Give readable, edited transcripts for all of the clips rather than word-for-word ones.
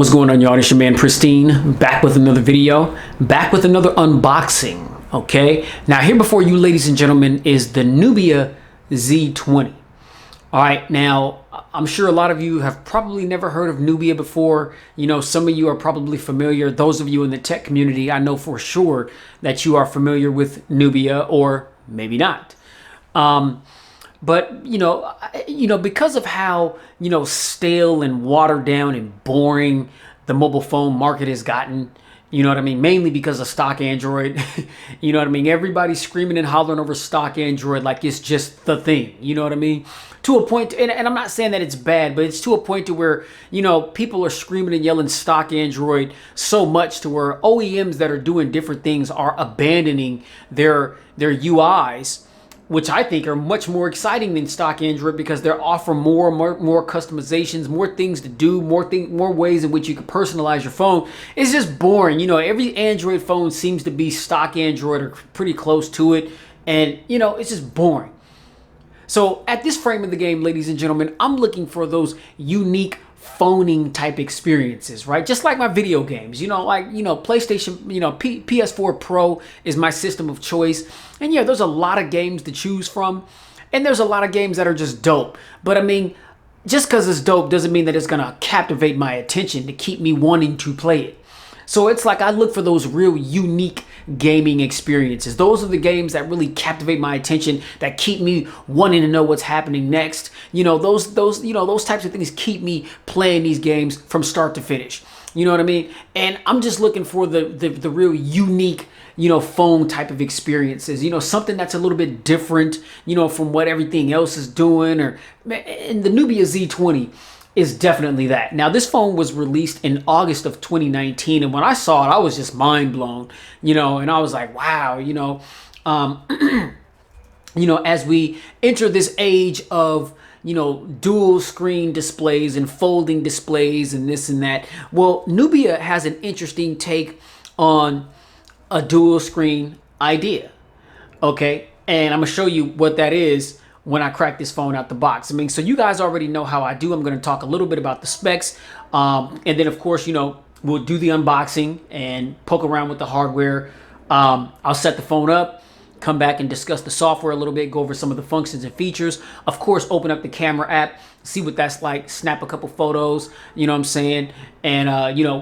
What's going on, y'all? It's your man Pristine, back with another video, back with another unboxing. Okay, now here before you, ladies and gentlemen, is the Nubia Z20. All right, now I'm sure a lot of you have probably never heard of Nubia before. You know, some of you are probably familiar. Those of you in the tech community, I know for sure that you are familiar with Nubia, or maybe not. But, you know, because of how, stale and watered down and boring the mobile phone market has gotten, you know what I mean? Mainly because of stock Android, you know what I mean? Everybody's screaming and hollering over stock Android like it's just the thing, you know what I mean? To a point, and I'm not saying that it's bad, but it's to a point to where, people are screaming and yelling stock Android so much to where OEMs that are doing different things are abandoning their UIs, which I think are much more exciting than stock Android because they're offering more customizations, more things to do, more ways in which you can personalize your phone. It's just boring. Every Android phone seems to be stock Android or pretty close to it. And, it's just boring. So at this frame of the game, ladies and gentlemen, I'm looking for those unique phoning type experiences, right? Just like my video games, PlayStation, PS4 Pro is my system of choice. And yeah, there's a lot of games to choose from. And there's a lot of games that are just dope. But I mean, just because it's dope doesn't mean that it's going to captivate my attention to keep me wanting to play it. So it's like I look for those real unique gaming experiences. Those are the games that really captivate my attention, that keep me wanting to know what's happening next. Those types of things keep me playing these games from start to finish. You know what I mean? And I'm just looking for the real unique, phone type of experiences. Something that's a little bit different, from what everything else is doing. And the Nubia Z20 is definitely that. Now, this phone was released in August of 2019, and when I saw it, I was just mind blown, and I was like, wow, as we enter this age of, dual screen displays and folding displays and this and that, well, Nubia has an interesting take on a dual screen idea. Okay, and I'm gonna show you what that is when I crack this phone out the box. I mean, so you guys already know how I do. I'm going to talk a little bit about the specs. And then, of course, we'll do the unboxing and poke around with the hardware. I'll set the phone up, come back and discuss the software a little bit, go over some of the functions and features. Of course, open up the camera app, see what that's like, snap a couple photos, you know what I'm saying? And,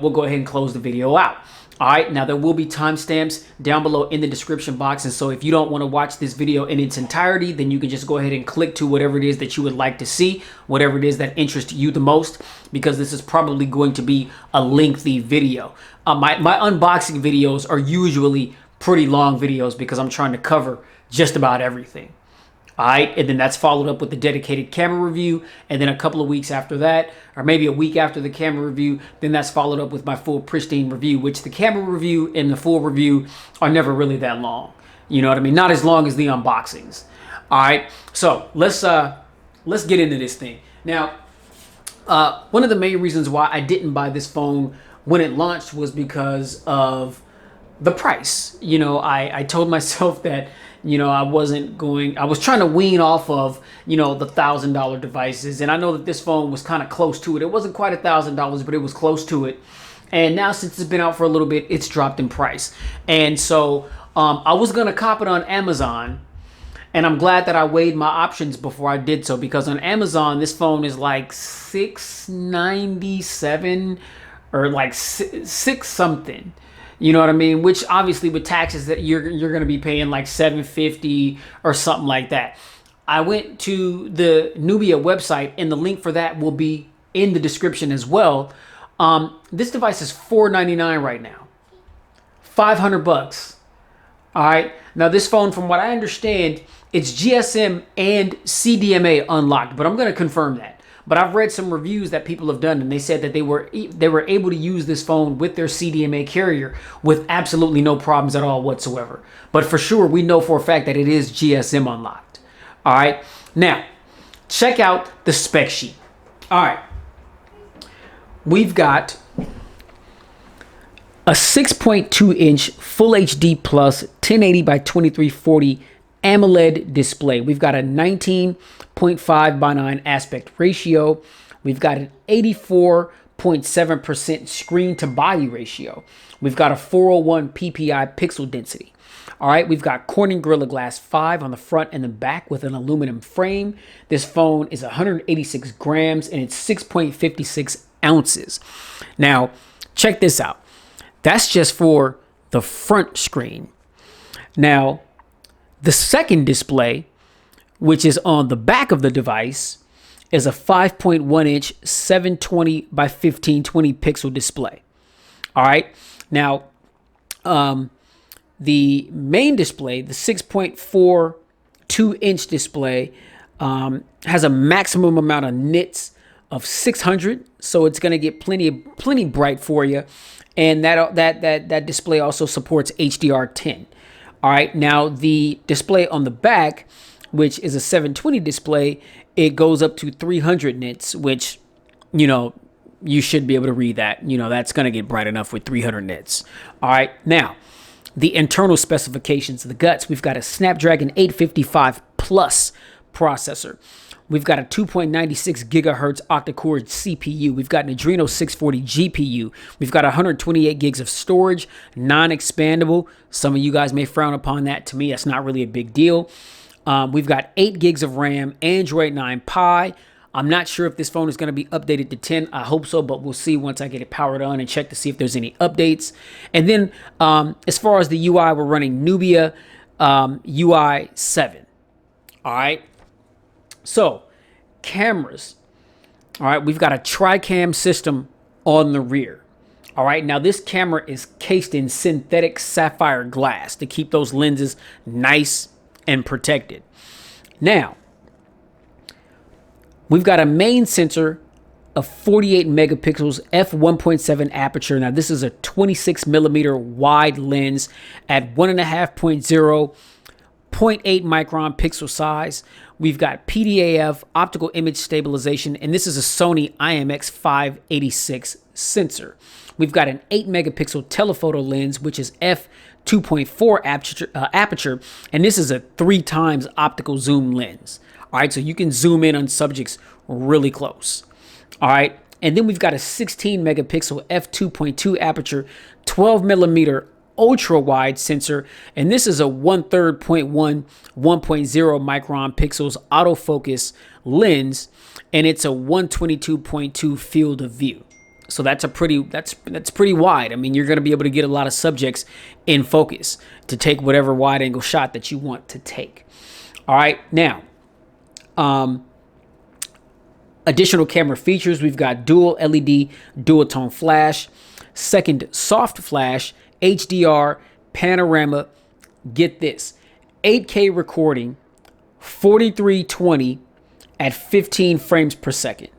we'll go ahead and close the video out. All right, now there will be timestamps down below in the description box. And so if you don't want to watch this video in its entirety, then you can just go ahead and click to whatever it is that you would like to see, whatever it is that interests you the most, because this is probably going to be a lengthy video. My unboxing videos are usually pretty long videos because I'm trying to cover just about everything. All right, and then that's followed up with the dedicated camera review. And then a couple of weeks after that, or maybe a week after the camera review, then that's followed up with my full pristine review, which the camera review and the full review are never really that long. You know what I mean? Not as long as the unboxings. All right, so let's get into this thing. Now, one of the main reasons why I didn't buy this phone when it launched was because of the price. I told myself that, I was trying to wean off of, the $1,000 devices. And I know that this phone was kind of close to it. It wasn't quite $1,000, but it was close to it. And now since it's been out for a little bit, it's dropped in price. And so I was going to cop it on Amazon. And I'm glad that I weighed my options before I did so, because on Amazon, this phone is like $697 or like six something. You know what I mean? Which obviously with taxes that you're going to be paying like $750 or something like that. I went to the Nubia website, and the link for that will be in the description as well. This device is $499 right now. $500. All right. Now this phone, from what I understand, it's GSM and CDMA unlocked, but I'm going to confirm that. But I've read some reviews that people have done, and they said that they were able to use this phone with their CDMA carrier with absolutely no problems at all whatsoever. But for sure, we know for a fact that it is GSM unlocked. All right. Now, check out the spec sheet. All right. We've got a 6.2-inch Full HD Plus 1080 by 2340 AMOLED display. We've got a 19.5:9 aspect ratio. We've got an 84 58.7% screen to body ratio. We've got a 401 ppi pixel density. All right, we've got Corning Gorilla Glass 5 on the front and the back with an aluminum frame. This phone is 186 grams and it's 6.56 ounces. Now, check this out. That's just for the front screen. Now, the second display, which is on the back of the device, is a 5.1 inch 720 by 1520 pixel display. All right. Now, the main display, the 6.42 inch display, has a maximum amount of nits of 600, so it's going to get plenty bright for you, and that display also supports HDR10. All right, now the display on the back, which is a 720 display, it goes up to 300 nits, which, you know, you should be able to read that. You know, that's going to get bright enough with 300 nits. All right, now the internal specifications, the guts, we've got a Snapdragon 855 Plus processor. We've got a 2.96 gigahertz octa-core CPU. We've got an Adreno 640 GPU. We've got 128 gigs of storage, non-expandable. Some of you guys may frown upon that. To me, that's not really a big deal. We've got 8 gigs of RAM, Android 9 Pie. I'm not sure if this phone is going to be updated to 10. I hope so, but we'll see once I get it powered on and check to see if there's any updates. And then as far as the UI, we're running Nubia UI 7. All right. So, cameras. All right, we've got a tri-cam system on the rear. All right, now this camera is cased in synthetic sapphire glass to keep those lenses nice and protected. Now, we've got a main sensor of 48 megapixels, f1.7 aperture. Now, this is a 26 millimeter wide lens at 1.5.0, 0.8 micron pixel size. We've got PDAF, optical image stabilization, and this is a Sony IMX586 sensor. We've got an 8 megapixel telephoto lens, which is f2.4 aperture, and this is a 3 times optical zoom lens. All right, so you can zoom in on subjects really close. All right, and then we've got a 16 megapixel f2.2 aperture, 12 millimeter ultra wide sensor, and this is a 1/3 1.1 1.0 micron pixels autofocus lens, and it's a 122.2 field of view. So that's pretty wide. I mean, you're going to be able to get a lot of subjects in focus to take whatever wide angle shot that you want to take. All right, now additional camera features, we've got dual LED dual tone flash, second soft flash, HDR, panorama, get this, 8K recording, 4320 at 15 frames per second.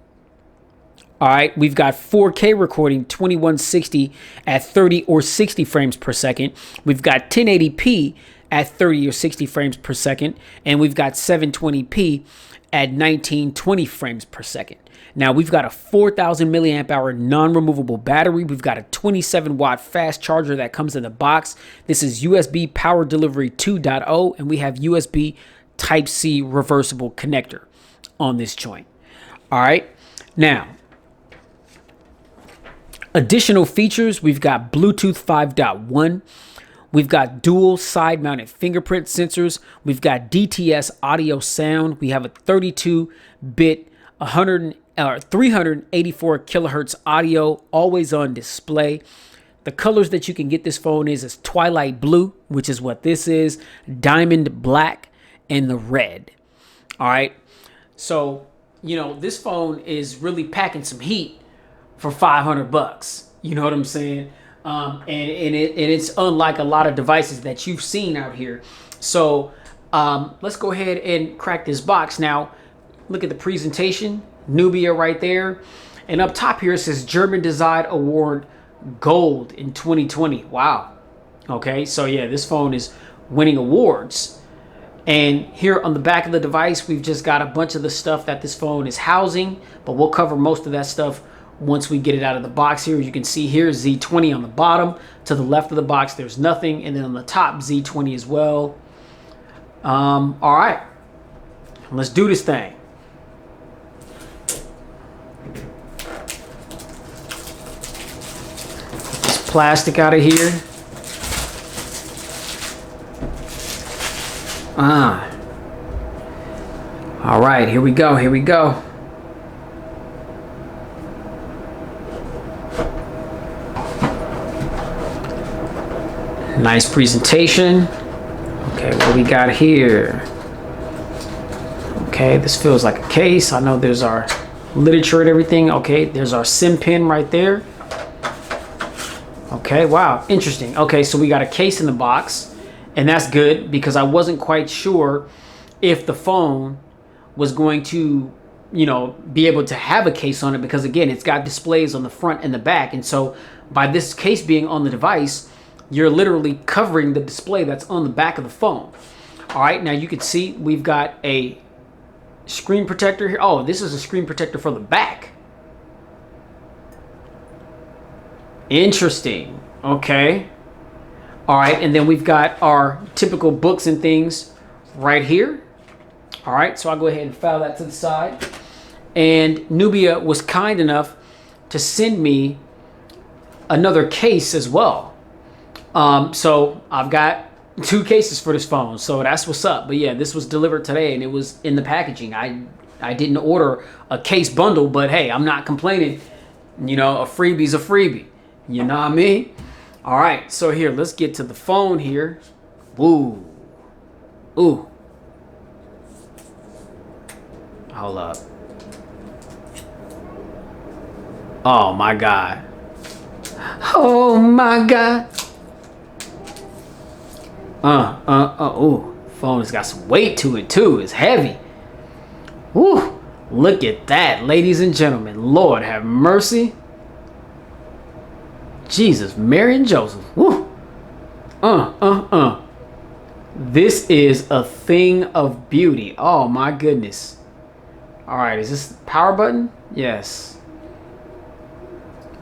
All right, we've got 4K recording, 2160 at 30 or 60 frames per second. We've got 1080p at 30 or 60 frames per second. And we've got 720p at 1920 frames per second. Now, we've got a 4,000 milliamp hour non-removable battery. We've got a 27 watt fast charger that comes in the box. This is USB Power Delivery 2.0, and we have USB Type-C reversible connector on this joint. All right, now, additional features, we've got Bluetooth 5.1. We've got dual side-mounted fingerprint sensors. We've got DTS audio sound. We have a 32-bit 384 kilohertz audio, always on display. The colors that you can get this phone is twilight blue, which is what this is, diamond black, and the red. All right. So, you know, this phone is really packing some heat for $500. You know what I'm saying? And it's unlike a lot of devices that you've seen out here. So let's go ahead and crack this box. Now, look at the presentation, Nubia right there. And up top here, it says German Design Award Gold in 2020. Wow. Okay, so yeah, this phone is winning awards. And here on the back of the device, we've just got a bunch of the stuff that this phone is housing, but we'll cover most of that stuff once we get it out of the box. Here, you can see here Z20 on the bottom. To the left of the box, there's nothing. And then on the top, Z20 as well. All right, let's do this thing. plastic out of here. All right, here we go. Here we go. Nice presentation. Okay, what we got here? Okay, this feels like a case. I know there's our literature and everything. Okay, there's our SIM pin right there. Okay, wow, interesting. Okay, so we got a case in the box, and that's good because I wasn't quite sure if the phone was going to, you know, be able to have a case on it, because again, it's got displays on the front and the back. And so by this case being on the device, you're literally covering the display that's on the back of the phone. All right, now you can see we've got a screen protector here. Oh, this is a screen protector for the back. Interesting. Okay. All right, and then we've got our typical books and things right here. All right, so I'll go ahead and file that to the side. And Nubia was kind enough to send me another case as well. So I've got 2 cases for this phone, so that's what's up. But yeah, this was delivered today and it was in the packaging. I didn't order a case bundle, but hey, I'm not complaining. You know, a freebie's a freebie. You know what I mean? All right, so here, let's get to the phone here. Ooh. Ooh. Hold up. Oh my God. Oh my God. Ooh. Phone has got some weight to it too. It's heavy. Woo. Look at that, ladies and gentlemen. Lord have mercy. Jesus, Mary and Joseph. Woo. This is a thing of beauty. Oh my goodness. All right, is this the power button? Yes.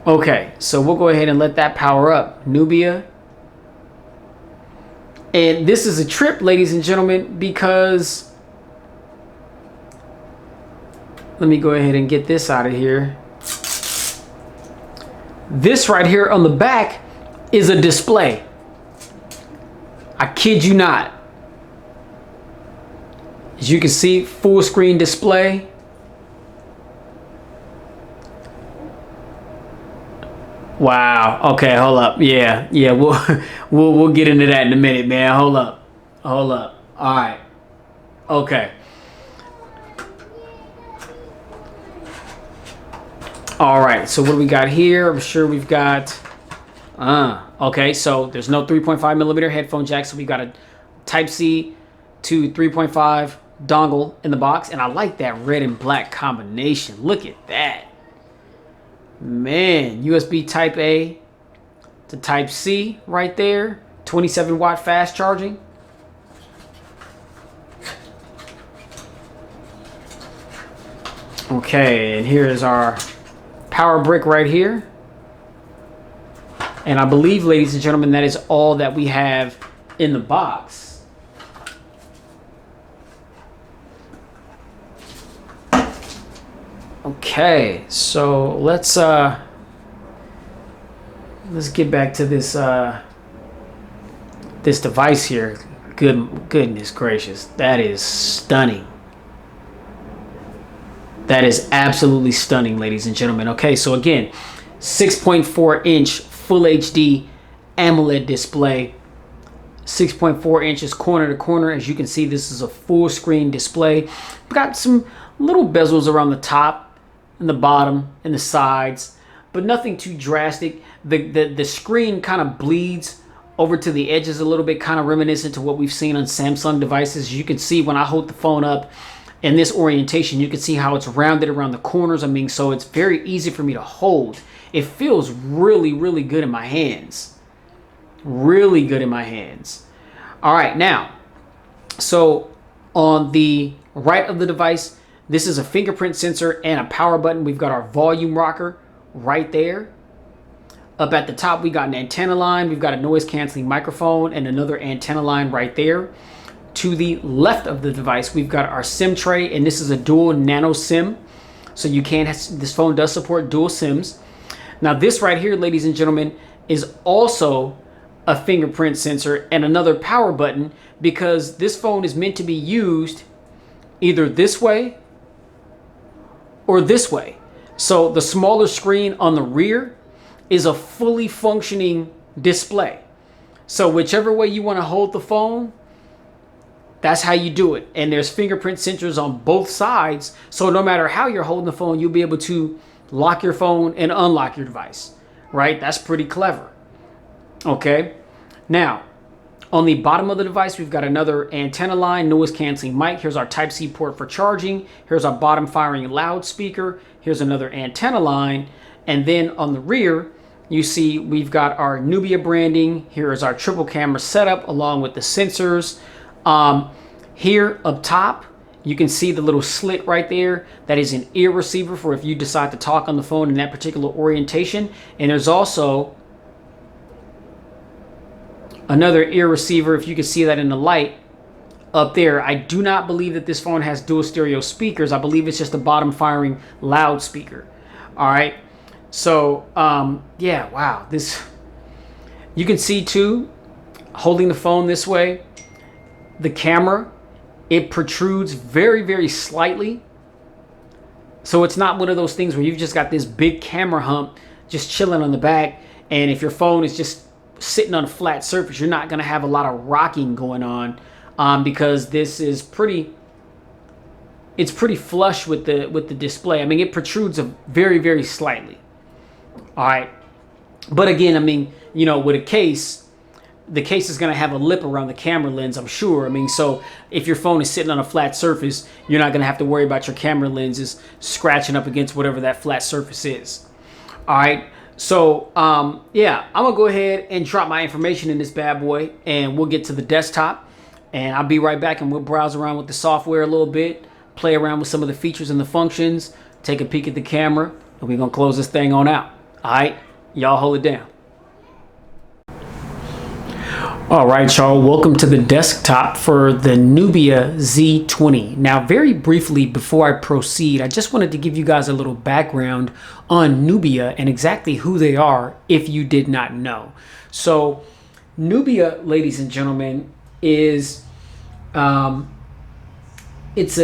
Okay, so we'll go ahead and let that power up. Nubia. And this is a trip, ladies and gentlemen, because let me go ahead and get this out of here. This right here on the back is a display. I kid you not. As you can see, full screen display. Wow. Okay, hold up. Yeah, we'll get into that in a minute, man. Hold up. All right. Okay. All right. So what do we got here? I'm sure we've got. Okay. So there's no 3.5 millimeter headphone jack, so we got a Type-C to 3.5 dongle in the box, and I like that red and black combination. Look at that. Man, USB Type A to Type C right there. 27 watt fast charging. Okay, and here is our power brick right here. And I believe, ladies and gentlemen, that is all that we have in the box. Okay, so let's get back to this this device here. Goodness gracious, that is stunning. That is absolutely stunning, ladies and gentlemen. Okay, so again, 6.4 inch full HD AMOLED display. 6.4 inches corner to corner. As you can see, this is a full screen display. We've got some little bezels around the top and the bottom and the sides, but nothing too drastic. The screen kind of bleeds over to the edges a little bit, kind of reminiscent to what we've seen on Samsung devices. You can see when I hold the phone up in this orientation, you can see how it's rounded around the corners. I mean, so it's very easy for me to hold. It feels really, really good in my hands. Really good in my hands. All right, now, so on the right of the device, this is a fingerprint sensor and a power button. We've got our volume rocker right there. Up at the top, we got an antenna line. We've got a noise canceling microphone and another antenna line right there. To the left of the device, we've got our SIM tray, and this is a dual nano SIM. So you can, this phone does support dual SIMs. Now this right here, ladies and gentlemen, is also a fingerprint sensor and another power button, because this phone is meant to be used either this way or this way. So the smaller screen on the rear is a fully functioning display. So whichever way you want to hold the phone, that's how you do it. And there's fingerprint sensors on both sides. So no matter how you're holding the phone, you'll be able to lock your phone and unlock your device, right? That's pretty clever. Okay. Now, on the bottom of the device, we've got another antenna line, noise canceling mic. Here's our Type-C port for charging. Here's our bottom firing loudspeaker. Here's another antenna line. And then on the rear, you see we've got our Nubia branding. Here is our triple camera setup along with the sensors. Here up top, you can see the little slit right there. That is an ear receiver for if you decide to talk on the phone in that particular orientation. And there's also another ear receiver, if you can see that in the light up there. I do not believe that this phone has dual stereo speakers. I believe it's just a bottom firing loudspeaker. All right. So, yeah, wow. This, you can see too, holding the phone this way, the camera, it protrudes very, very slightly. So it's not one of those things where you've just got this big camera hump just chilling on the back. And if your phone is just sitting on a flat surface, you're not going to have a lot of rocking going on, because this is it's pretty flush with the display. I mean, it protrudes very, very slightly. All right. But again, I mean, you know, with a case, the case is going to have a lip around the camera lens, I'm sure. I mean, so if your phone is sitting on a flat surface, you're not going to have to worry about your camera lenses scratching up against whatever that flat surface is. All right. So, yeah, I'm going to go ahead and drop my information in this bad boy, and we'll get to the desktop, and I'll be right back, and we'll browse around with the software a little bit, play around with some of the features and the functions, take a peek at the camera, and we're going to close this thing on out. All right. Y'all hold it down. All right, y'all, welcome to the desktop for the Nubia Z20. Now, very briefly before I proceed, I just wanted to give you guys a little background on Nubia and exactly who they are if you did not know. So Nubia, ladies and gentlemen, is it's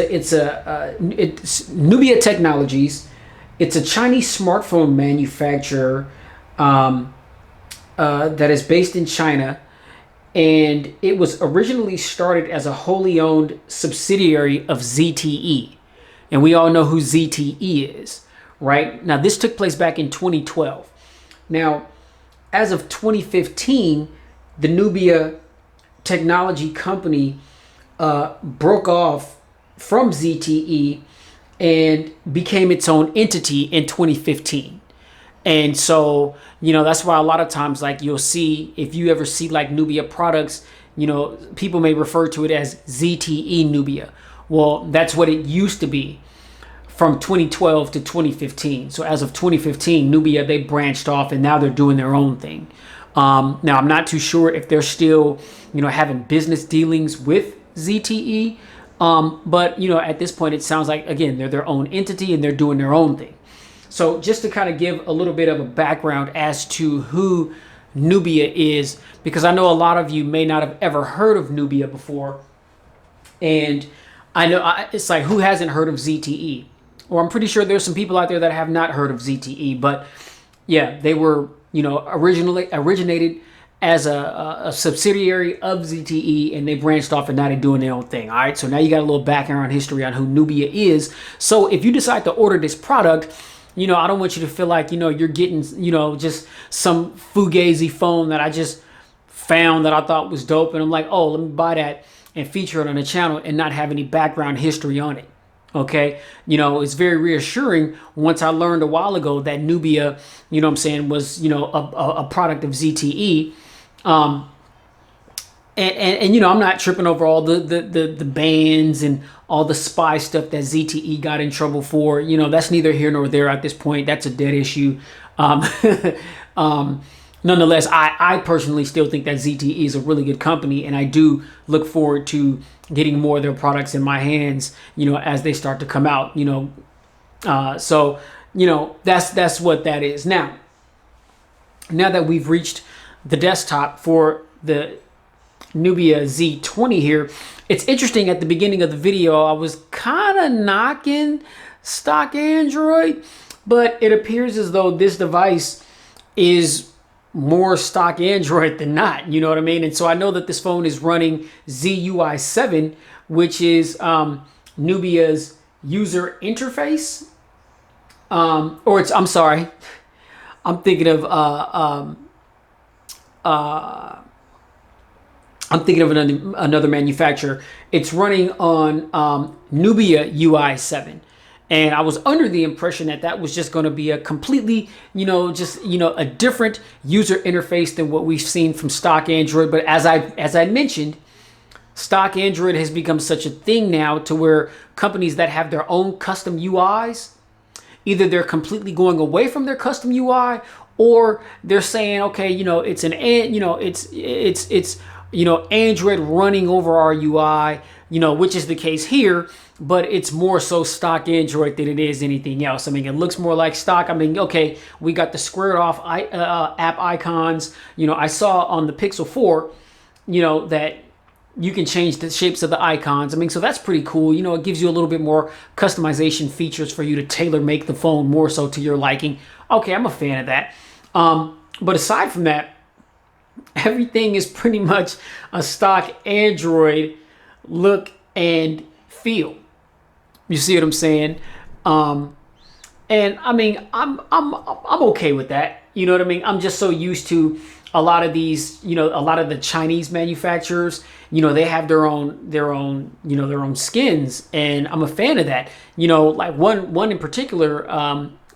Nubia Technologies. It's a Chinese smartphone manufacturer that is based in China. And it was originally started as a wholly owned subsidiary of ZTE. And we all know who ZTE is, right? Now, this took place back in 2012. Now, as of 2015, the Nubia technology company broke off from ZTE and became its own entity in 2015. And so, you know, that's why a lot of times, like, you'll see, if you ever see like Nubia products, you know, people may refer to it as ZTE Nubia. Well, that's what it used to be from 2012 to 2015. So as of 2015, Nubia, they branched off and now they're doing their own thing. Now, I'm not too sure if they're still, you know, having business dealings with ZTE. But, you know, at this point, it sounds like, again, they're their own entity and they're doing their own thing. So just to kind of give a little bit of a background as to who Nubia is, because I know a lot of you may not have ever heard of Nubia before. And I know it's like, who hasn't heard of ZTE? Or I'm pretty sure there's some people out there that have not heard of ZTE. But yeah, they were, you know, originated as a subsidiary of ZTE, and they branched off and now they're doing their own thing. All right. So now you got a little background history on who Nubia is. So if you decide to order this product, you know, I don't want you to feel like, you know, you're getting, you know, just some fugazi phone that I just found that I thought was dope. And I'm like, oh, let me buy that and feature it on the channel and not have any background history on it. Okay. You know, it's very reassuring once I learned a while ago that Nubia, you know what I'm saying, was, you know, a product of ZTE. And you know, I'm not tripping over all the bans and all the spy stuff that ZTE got in trouble for. You know, that's neither here nor there at this point. That's a dead issue. Nonetheless, I personally still think that ZTE is a really good company, and I do look forward to getting more of their products in my hands, you know, as they start to come out, you know. So, you know, that's what that is. Now, now that we've reached the desktop for the Nubia Z20 here, it's interesting. At the beginning of the video, I was kind of knocking stock Android, but it appears as though this device is more stock Android than not, you know what I mean? And so I know that this phone is running ZUI 7, which is Nubia's user interface. Or it's, I'm sorry, I'm thinking of another manufacturer. It's running on Nubia UI 7. And I was under the impression that that was just going to be a completely, a different user interface than what we've seen from stock Android. But as I mentioned, stock Android has become such a thing now to where companies that have their own custom UIs, either they're completely going away from their custom UI, or they're saying, okay, it's Android running over our UI, which is the case here, but it's more so stock Android than it is anything else. I mean, it looks more like stock. I mean, okay, we got the squared off app icons. I saw on the Pixel 4, that you can change the shapes of the icons. I mean, so that's pretty cool. It gives you a little bit more customization features for you to tailor make the phone more so to your liking. Okay, I'm a fan of that. But aside from that, everything is pretty much a stock Android look and feel. You see what I'm saying? And I mean, I'm okay with that. You know what I mean? I'm just so used to a lot of these, a lot of the Chinese manufacturers, they have their own skins, and I'm a fan of that. Like one in particular,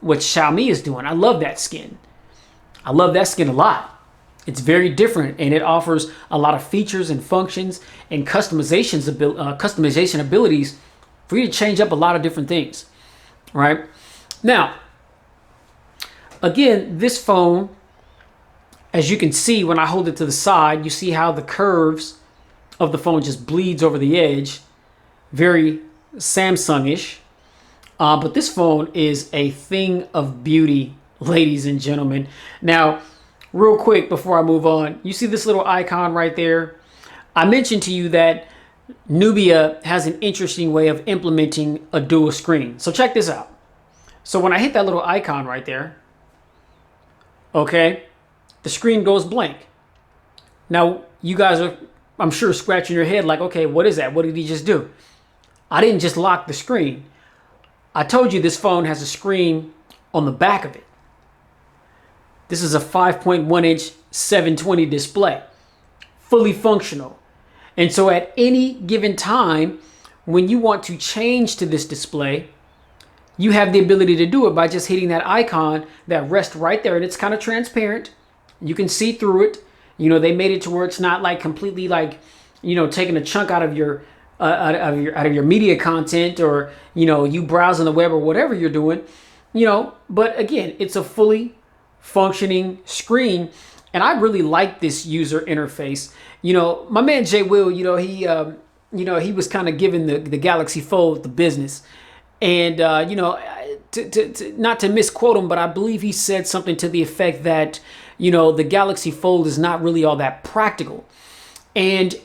what Xiaomi is doing. I love that skin. I love that skin a lot. It's very different, and it offers a lot of features and functions and customization abilities for you to change up a lot of different things, right? Now, again, this phone, as you can see when I hold it to the side, you see how the curves of the phone just bleeds over the edge. Very Samsung-ish. But this phone is a thing of beauty, ladies and gentlemen. Now, real quick before I move on, you see this little icon right there? I mentioned to you that Nubia has an interesting way of implementing a dual screen. So check this out. So when I hit that little icon right there, okay, the screen goes blank. Now, you guys are, I'm sure, scratching your head like, okay, what is that? What did he just do? I didn't just lock the screen. I told you this phone has a screen on the back of it. This is a 5.1-inch 720 display, fully functional. And so at any given time, when you want to change to this display, you have the ability to do it by just hitting that icon that rests right there. And it's kind of transparent. You can see through it. They made it to where it's not like completely like, taking a chunk out of your media content, or, you browsing the web or whatever you're doing, but again, it's a fully functioning screen. And I really like this user interface. My man Jay Will, he was kind of giving the Galaxy Fold the business. And, not to misquote him, but I believe he said something to the effect that, the Galaxy Fold is not really all that practical. And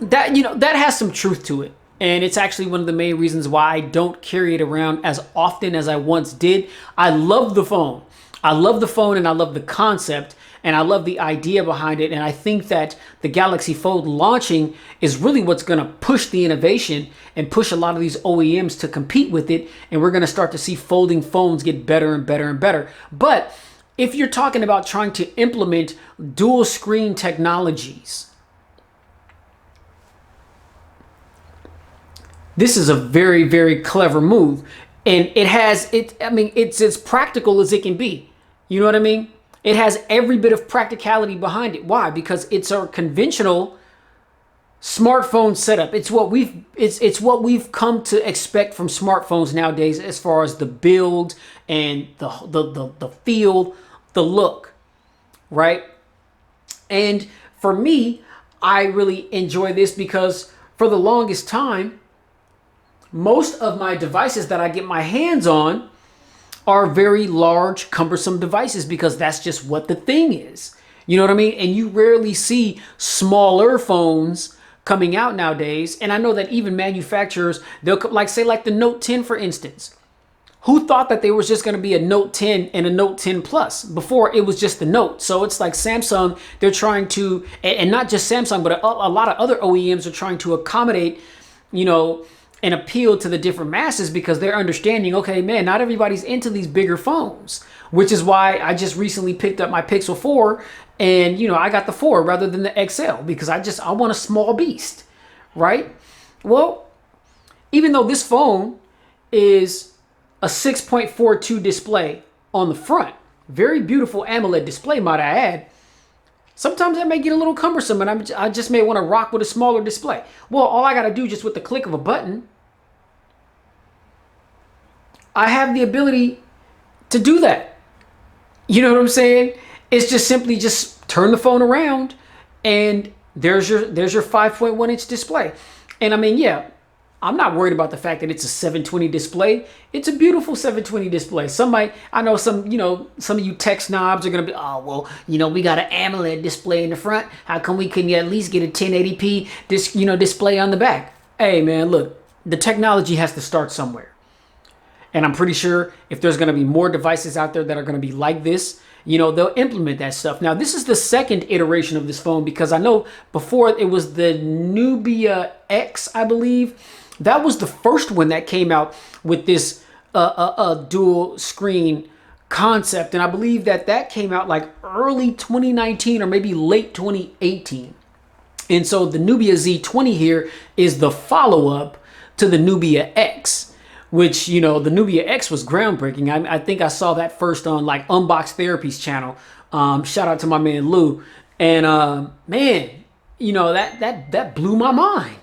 that, that has some truth to it. And it's actually one of the main reasons why I don't carry it around as often as I once did. I love the phone. I love the phone, and I love the concept, and I love the idea behind it. And I think that the Galaxy Fold launching is really what's going to push the innovation and push a lot of these OEMs to compete with it. And we're going to start to see folding phones get better and better and better. But if you're talking about trying to implement dual screen technologies, this is a very, very clever move. And it's as practical as it can be. You know what I mean? It has every bit of practicality behind it. Why? Because it's a conventional smartphone setup. It's what we've come to expect from smartphones nowadays, as far as the build and the feel, the look, right? And for me, I really enjoy this because for the longest time, most of my devices that I get my hands on are very large, cumbersome devices because that's just what the thing is. You know what I mean? And you rarely see smaller phones coming out nowadays. And I know that even manufacturers, they'll like say like the Note 10, for instance. Who thought that there was just going to be a Note 10 and a Note 10 Plus? Before, it was just the Note. So it's like Samsung, they're trying to, and not just Samsung, but a lot of other OEMs are trying to accommodate, you know, and appeal to the different masses because they're understanding, okay, man, not everybody's into these bigger phones, which is why I just recently picked up my Pixel 4 and, you know, I got the 4 rather than the XL because I want a small beast, right? Well, even though this phone is a 6.42 display on the front, very beautiful AMOLED display, might I add, sometimes that may get a little cumbersome and I just may want to rock with a smaller display. Well, all I got to do just with the click of a button, I have the ability to do that. You know what I'm saying? It's just simply just turn the phone around and there's your 5.1 inch display. And I mean, yeah, I'm not worried about the fact that it's a 720 display. It's a beautiful 720 display. I know some of you tech snobs are going to be, oh, well, you know, we got an AMOLED display in the front. How come we couldn't at least get a 1080p display on the back? Hey, man, look, the technology has to start somewhere. And I'm pretty sure if there's going to be more devices out there that are going to be like this, you know, they'll implement that stuff. Now, this is the second iteration of this phone because I know before it was the Nubia X, I believe. That was the first one that came out with this dual screen concept. And I believe that came out like early 2019 or maybe late 2018. And so the Nubia Z20 here is the follow-up to the Nubia X, which, you know, the Nubia X was groundbreaking. I think I saw that first on like Unboxed Therapy's channel. Shout out to my man Lou. And man, you know, that blew my mind.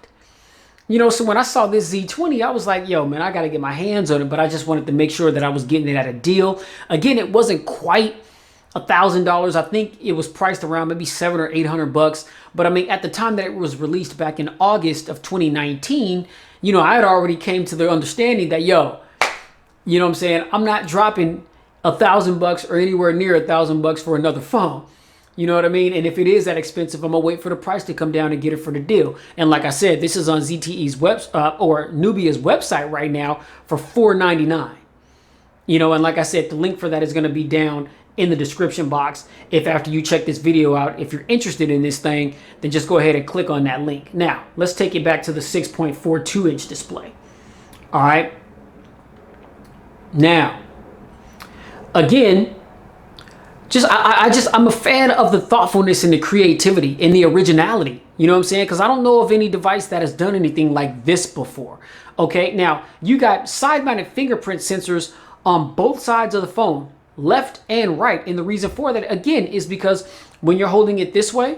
You know, so when I saw this Z20, I was like, yo, man, I got to get my hands on it. But I just wanted to make sure that I was getting it at a deal. Again, it wasn't quite $1,000. I think it was priced around maybe $700 or $800. But I mean, at the time that it was released back in August of 2019, you know, I had already came to the understanding that, yo, you know what I'm saying? I'm not dropping $1,000 or anywhere near $1,000 for another phone. You know what I mean? And if it is that expensive, I'm going to wait for the price to come down and get it for the deal. And like I said, this is on ZTE's or Nubia's website right now for $499. You know, and like I said, the link for that is going to be down in the description box. If after you check this video out, if you're interested in this thing, then just go ahead and click on that link. Now, let's take it back to the 6.42 inch display. All right. Now, again, I'm a fan of the thoughtfulness and the creativity and the originality. You know what I'm saying? Because I don't know of any device that has done anything like this before. Okay, now you got side-mounted fingerprint sensors on both sides of the phone, left and right. And the reason for that, again, is because when you're holding it this way,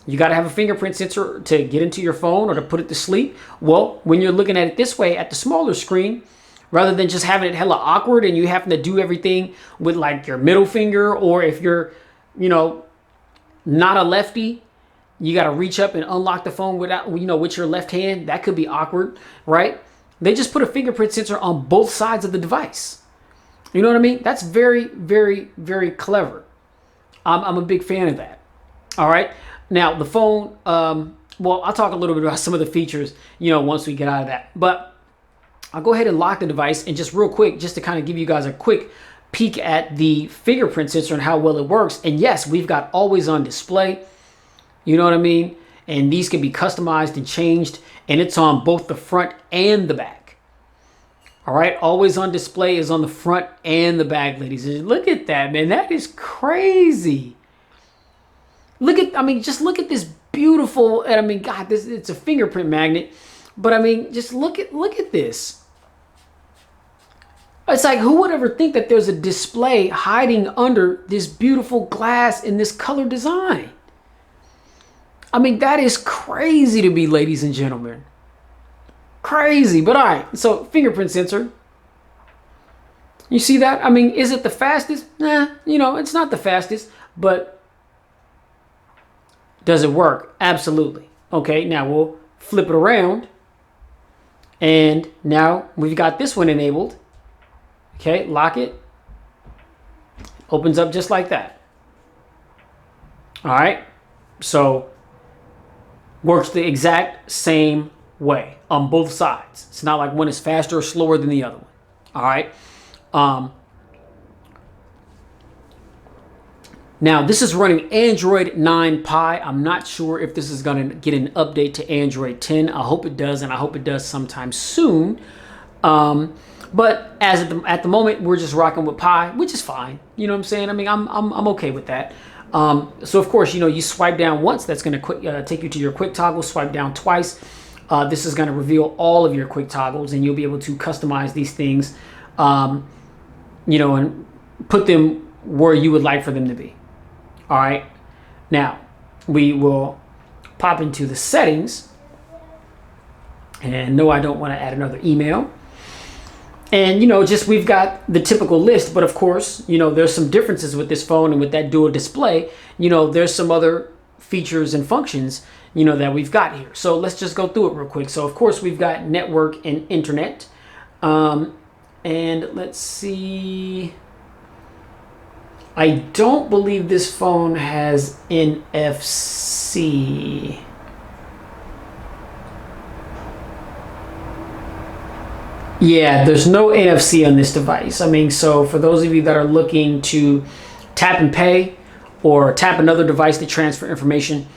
you got to have a fingerprint sensor to get into your phone or to put it to sleep. Well, when you're looking at it this way at the smaller screen, rather than just having it hella awkward and you having to do everything with like your middle finger, or if you're, you know, not a lefty, you got to reach up and unlock the phone without, you know, with your left hand. That could be awkward, right? They just put a fingerprint sensor on both sides of the device. You know what I mean? That's very, very, very clever. I'm a big fan of that. All right. Now the phone, well, I'll talk a little bit about some of the features, you know, once we get out of that, but I'll go ahead and lock the device. And just real quick, just to kind of give you guys a quick peek at the fingerprint sensor and how well it works. And yes, we've got always on display. You know what I mean? And these can be customized and changed. And it's on both the front and the back. All right. Always on display is on the front and the back, ladies. And look at that, man. That is crazy. Just look at this beautiful, and I mean, God, it's a fingerprint magnet. But I mean, just look at this. It's like, who would ever think that there's a display hiding under this beautiful glass in this color design? I mean, that is crazy to me, ladies and gentlemen. Crazy. But all right, so fingerprint sensor. You see that? I mean, is it the fastest? Nah, you know, it's not the fastest, but does it work? Absolutely. Okay, now we'll flip it around. And now we've got this one enabled. Okay, lock it. Opens up just like that. All right, so works the exact same way on both sides. It's not like one is faster or slower than the other one. All right. Now this is running Android 9 Pie. I'm not sure if this is going to get an update to Android 10. I hope it does, and I hope it does sometime soon. But as at the moment, we're just rocking with Pie, which is fine. You know what I'm saying? I mean, I'm okay with that. So of course, you know, you swipe down once, that's going to take you to your quick toggle. Swipe down twice. This is going to reveal all of your quick toggles, and you'll be able to customize these things, you know, and put them where you would like for them to be. All right. Now we will pop into the settings, and no, I don't want to add another email. And, you know, just we've got the typical list, but of course, you know, there's some differences with this phone and with that dual display. You know, there's some other features and functions, you know, that we've got here. So let's just go through it real quick. So of course, we've got network and internet. And let's see. I don't believe this phone has NFC. Yeah, there's no NFC on this device. I mean, so for those of you that are looking to tap and pay or tap another device to transfer information,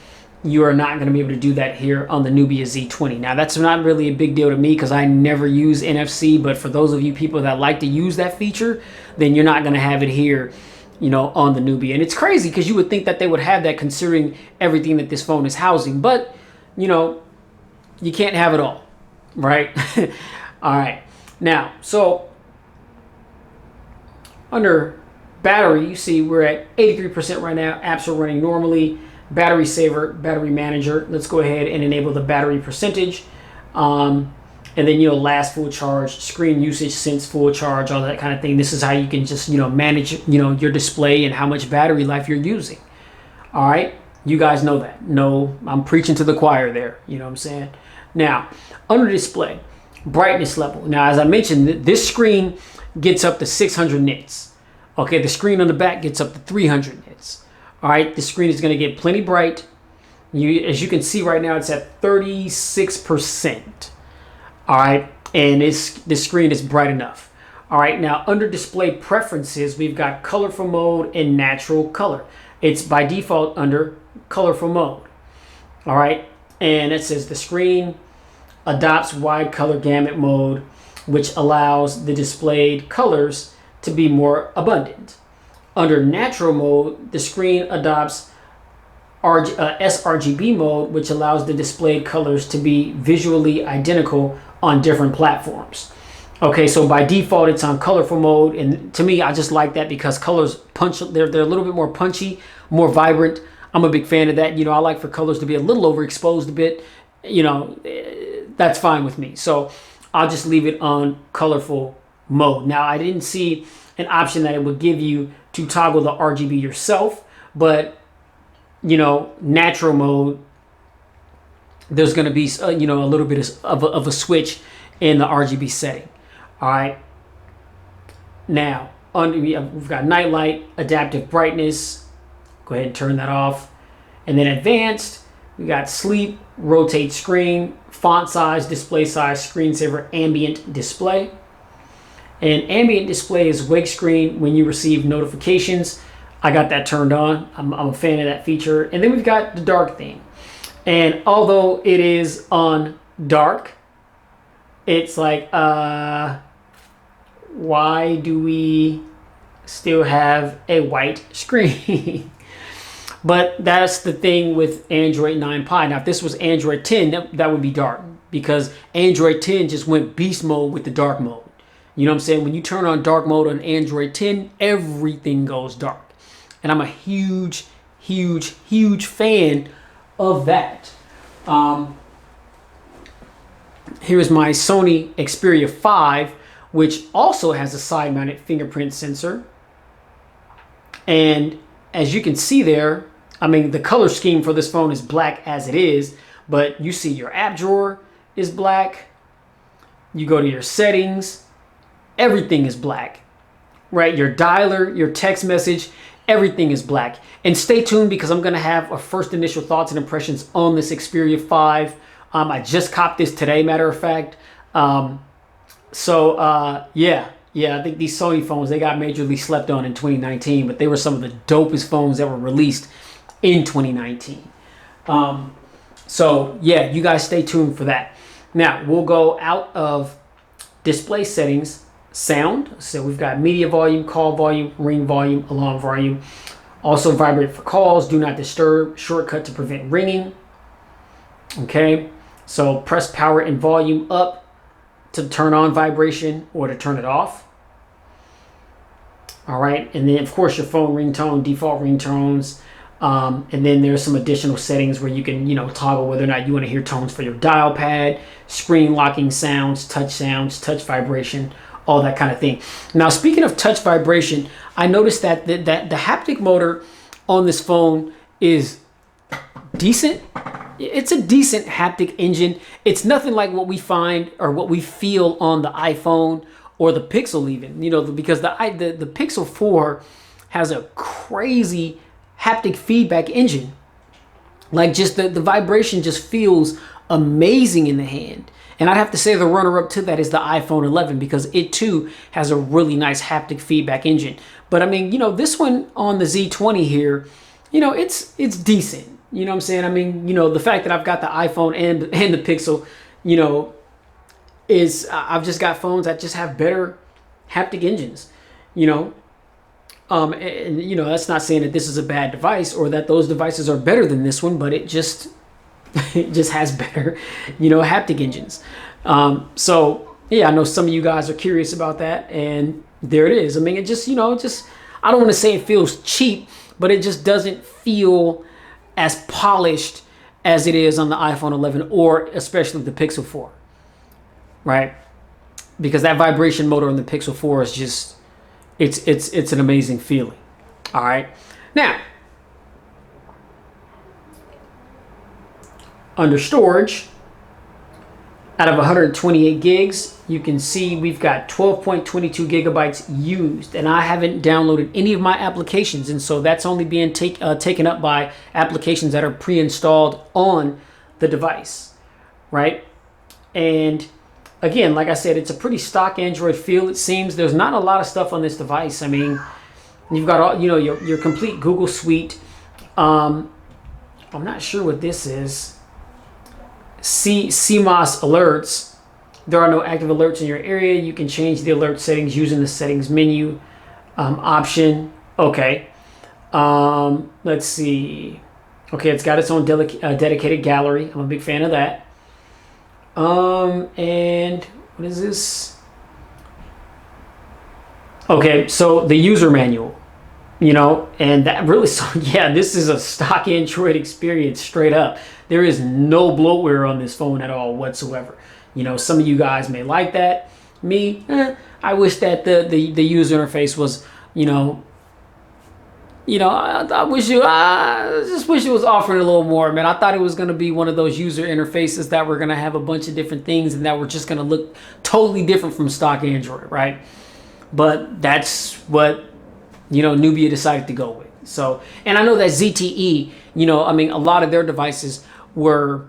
you are not going to be able to do that here on the Nubia Z20. Now, that's not really a big deal to me because I never use NFC, but for those of you people that like to use that feature, then you're not going to have it here, you know, on the Nubia. And it's crazy because you would think that they would have that considering everything that this phone is housing, but, you know, you can't have it all, right? All right. Now, so under battery, you see we're at 83% right now. Apps are running normally. Battery saver, battery manager. Let's go ahead and enable the battery percentage. And then, you know, last full charge, screen usage since full charge, all that kind of thing. This is how you can just, you know, manage, you know, your display and how much battery life you're using. All right. You guys know that. No, I'm preaching to the choir there. You know what I'm saying? Now, under display, brightness level. Now, as I mentioned, this screen gets up to 600 nits. Okay, the screen on the back gets up to 300 nits. All right, the screen is going to get plenty bright. As you can see right now, it's at 36%. All right, and this screen is bright enough. All right, now under display preferences, we've got colorful mode and natural color. It's by default under colorful mode. All right, and it says the screen adopts wide color gamut mode, which allows the displayed colors to be more abundant. Under natural mode, the screen adopts sRGB mode, which allows the displayed colors to be visually identical on different platforms. Okay, so by default, it's on colorful mode, and to me, I just like that because colors punch. They're a little bit more punchy, more vibrant. I'm a big fan of that. You know, I like for colors to be a little overexposed a bit. You know, that's fine with me. So I'll just leave it on colorful mode. Now, I didn't see an option that it would give you to toggle the RGB yourself, but, you know, natural mode, there's going to be, you know, a little bit of a switch in the RGB setting. All right. Now, we've got night light, adaptive brightness. Go ahead and turn that off. And then advanced, we got sleep, rotate screen, font size, display size, screensaver, ambient display. And ambient display is wake screen when you receive notifications. I got that turned on. I'm a fan of that feature. And then we've got the dark theme. And although it is on dark, it's like, why do we still have a white screen? But that's the thing with Android 9 Pie. Now, if this was Android 10, that would be dark because Android 10 just went beast mode with the dark mode. You know what I'm saying? When you turn on dark mode on Android 10, everything goes dark. And I'm a huge, huge, huge fan of that. Here's my Sony Xperia 5, which also has a side-mounted fingerprint sensor. And as you can see there, I mean, the color scheme for this phone is black as it is, but you see your app drawer is black. You go to your settings, everything is black. right? Your dialer, your text message, everything is black. And stay tuned because I'm going to have a first initial thoughts and impressions on this Xperia 5. I just copped this today, matter of fact. Yeah, I think these Sony phones, they got majorly slept on in 2019, but they were some of the dopest phones that were released in 2019. So yeah, you guys stay tuned for that. Now we'll go out of display settings, sound. So we've got media volume, call volume, ring volume, alarm volume. Also vibrate for calls, do not disturb, shortcut to prevent ringing. Okay, so press power and volume up to turn on vibration or to turn it off. All right, and then of course your phone ringtone, default ringtones. And then there's some additional settings where you can, toggle whether or not you want to hear tones for your dial pad, screen locking sounds, touch vibration, all that kind of thing. Now, speaking of touch vibration, I noticed that the haptic motor on this phone is decent. It's a decent haptic engine. It's nothing like what we find or what we feel on the iPhone or the Pixel even, because the Pixel 4 has a crazy haptic feedback engine. Like just the vibration just feels amazing in the hand. And I'd have to say the runner-up to that is the iPhone 11 because it too has a really nice haptic feedback engine. But I mean, this one on the Z20 here, it's decent. You know what I'm saying? I mean, the fact that I've got the iPhone and the Pixel, is I've just got phones that just have better haptic engines, and that's not saying that this is a bad device or that those devices are better than this one, but it just has better, haptic engines. So yeah, I know some of you guys are curious about that, and there it is. I mean, it just, I don't want to say it feels cheap, but it just doesn't feel as polished as it is on the iPhone 11 or especially the Pixel 4, right? Because that vibration motor on the Pixel 4 is just, it's an amazing feeling. All right. Now, under storage, out of 128 gigs, you can see we've got 12.22 gigabytes used, and I haven't downloaded any of my applications, and so that's only being taken up by applications that are pre-installed on the device, right? And again, like I said, it's a pretty stock Android feel. It seems there's not a lot of stuff on this device. I mean, you've got all, your complete Google suite. I'm not sure what this is. CMOS alerts. There are no active alerts in your area. You can change the alert settings using the settings menu option. Okay. Let's see. Okay, it's got its own dedicated gallery. I'm a big fan of that. And what is this? Okay, so the user manual, and that really, so yeah, this is a stock Android experience straight up. There is no bloatware on this phone at all whatsoever. Some of you guys may like that. Me, I wish that the user interface was, I just wish it was offering a little more, man. I thought it was going to be one of those user interfaces that were going to have a bunch of different things and that were just going to look totally different from stock Android, right? But that's what, Nubia decided to go with. So, and I know that ZTE, I mean, a lot of their devices were,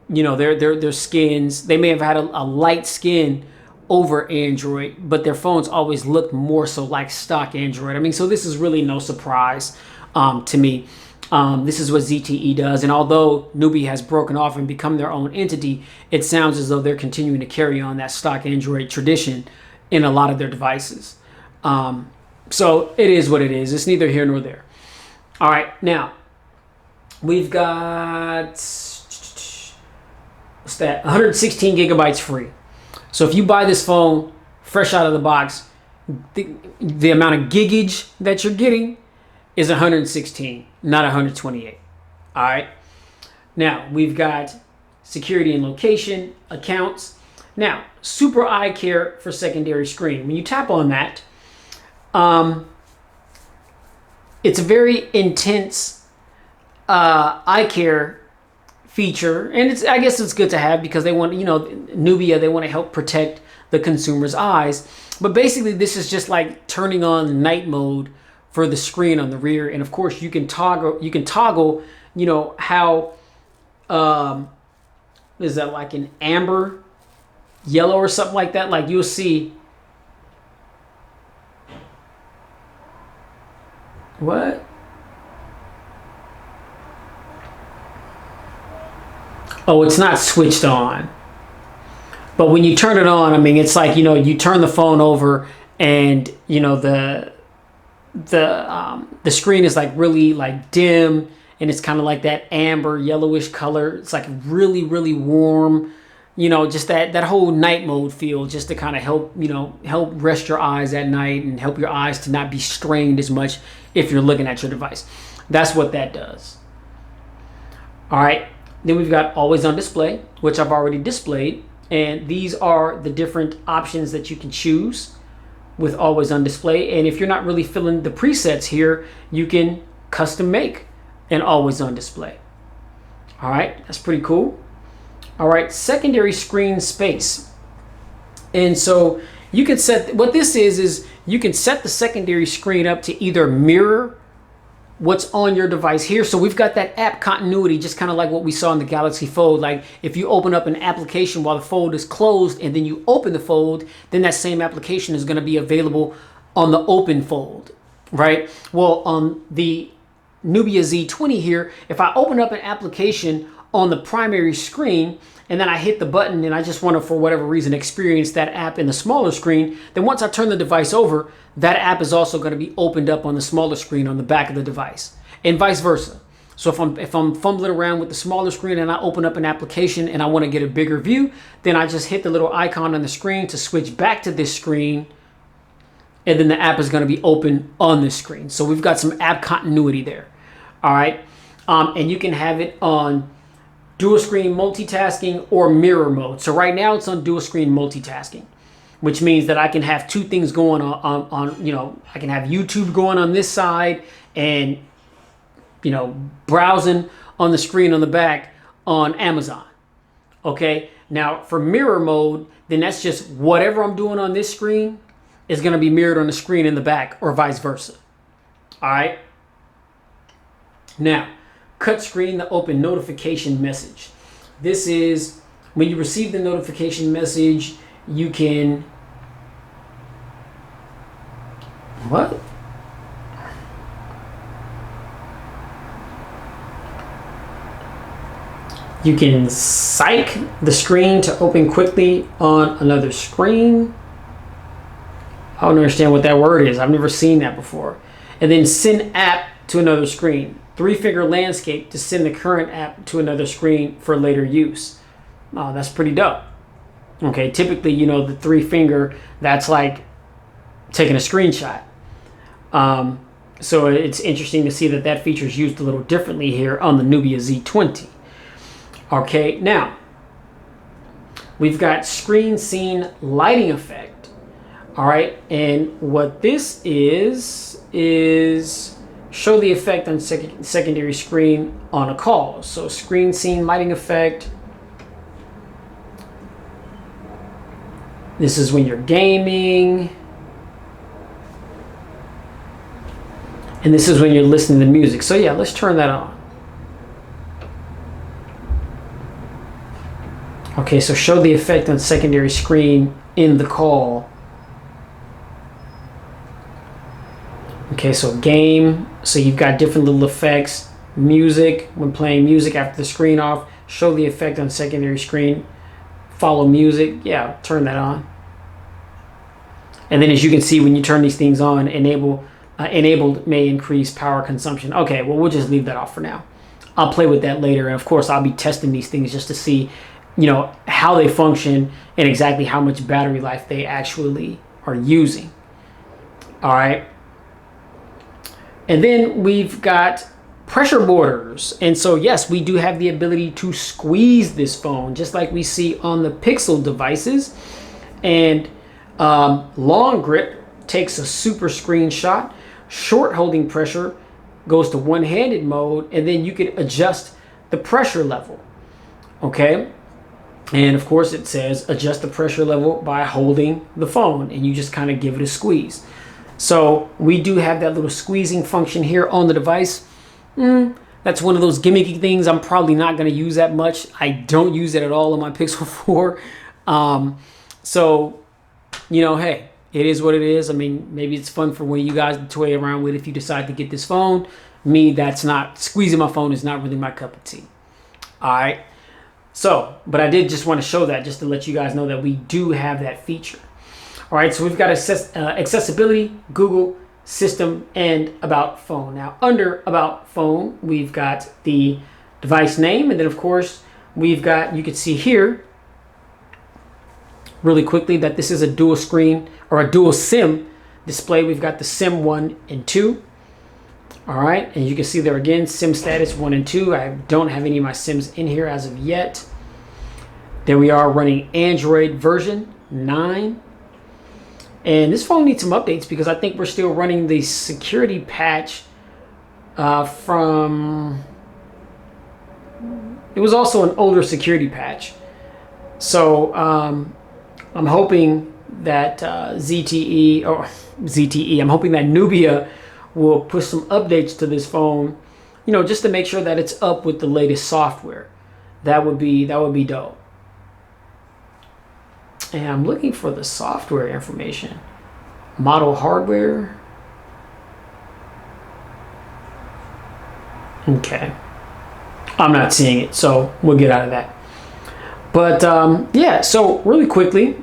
their skins, they may have had a light skin over Android, but their phones always looked more so like stock Android. I mean, so this is really no surprise to me. This is what ZTE does, and although Nubia has broken off and become their own entity, it sounds as though they're continuing to carry on that stock Android tradition in a lot of their devices. So it is what it is. It's neither here nor there. All right, now we've got, what's that? 116 gigabytes free. So if you buy this phone fresh out of the box, the amount of gigage that you're getting is 116, not 128. All right. Now we've got security and location, accounts. Now, super eye care for secondary screen. When you tap on that, it's a very intense eye care feature, and I guess it's good to have because they want, Nubia, they want to help protect the consumer's eyes. But basically, this is just like turning on night mode for the screen on the rear. And of course, you can toggle, you know, how is that like an amber, yellow, or something like that? Like you'll see. What? Oh, it's not switched on. But when you turn it on, I mean, it's like, you know, you turn the phone over and, you know, the screen is like really like dim, and it's kind of like that amber yellowish color. It's like really, really warm, you know, just that whole night mode feel, just to kind of help, you know, help rest your eyes at night and help your eyes to not be strained as much if you're looking at your device. That's what that does. All right. Then we've got always on display, which I've already displayed. And these are the different options that you can choose with always on display. And if you're not really feeling the presets here, you can custom make an always on display. All right, that's pretty cool. All right, secondary screen space. And so you can set, what this is you can set the secondary screen up to either mirror what's on your device here. So we've got that app continuity, just kind of like what we saw in the Galaxy Fold. Like if you open up an application while the fold is closed and then you open the fold, then that same application is going to be available on the open fold, right? Well, on the Nubia Z20 here, if I open up an application on the primary screen and then I hit the button and I just want to, for whatever reason, experience that app in the smaller screen, then once I turn the device over, that app is also going to be opened up on the smaller screen on the back of the device, and vice versa. So if I'm fumbling around with the smaller screen and I open up an application and I want to get a bigger view, then I just hit the little icon on the screen to switch back to this screen, and then the app is going to be open on this screen. So we've got some app continuity there. All right. And you can have it on dual screen multitasking or mirror mode. So right now it's on dual screen multitasking, which means that I can have two things going on, you know, I can have YouTube going on this side and, you know, browsing on the screen on the back on Amazon. Okay. Now for mirror mode, then that's just whatever I'm doing on this screen is going to be mirrored on the screen in the back, or vice versa. All right. Now, cut screen to open notification message. This is when you receive the notification message, you can, what? You can psych the screen to open quickly on another screen. I don't understand what that word is. I've never seen that before. And then send app to another screen. 3-finger landscape to send the current app to another screen for later use. Oh, that's pretty dope. Okay, typically, you know, the 3-finger, that's like taking a screenshot. So it's interesting to see that that feature is used a little differently here on the Nubia Z20. Okay, now we've got screen scene lighting effect. All right, and what this is show the effect on secondary screen on a call. So screen scene lighting effect. This is when you're gaming. And this is when you're listening to music. So yeah, let's turn that on. Okay, so show the effect on secondary screen in the call. Okay, so game, so you've got different little effects. Music, when playing music after the screen off, show the effect on secondary screen. Follow music, yeah, turn that on. And then as you can see, when you turn these things on, enabled may increase power consumption. Okay, well, we'll just leave that off for now. I'll play with that later, and of course, I'll be testing these things just to see, you know, how they function and exactly how much battery life they actually are using. All right. And then we've got pressure borders. And so, yes, we do have the ability to squeeze this phone, just like we see on the Pixel devices. And long grip takes a super screenshot. Short holding pressure goes to one-handed mode, and then you can adjust the pressure level. Okay. And of course it says adjust the pressure level by holding the phone, and you just kind of give it a squeeze. So we do have that little squeezing function here on the device. That's one of those gimmicky things I'm probably not going to use that much. I don't use it at all on my Pixel 4. So, you know, hey, it is what it is. I mean, maybe it's fun for when you guys to toy around with if you decide to get this phone. Me, that's not, squeezing my phone is not really my cup of tea. All right. So, but I did just want to show that just to let you guys know that we do have that feature. All right, so we've got accessibility, Google, system, and about phone. Now, under about phone, we've got the device name, and then of course, we've got, you can see here really quickly that this is a dual screen or a dual SIM display. We've got the SIM 1 and 2. All right, and you can see there again, SIM status 1 and 2. I don't have any of my SIMs in here as of yet. There we are running Android version 9. And this phone needs some updates because I think we're still running the security patch from, it was also an older security patch. So I'm hoping that I'm hoping that Nubia will push some updates to this phone, you know, just to make sure that it's up with the latest software. That would be dope. And I'm looking for the software information. Model hardware. Okay. I'm not seeing it, so we'll get out of that. But yeah, so really quickly,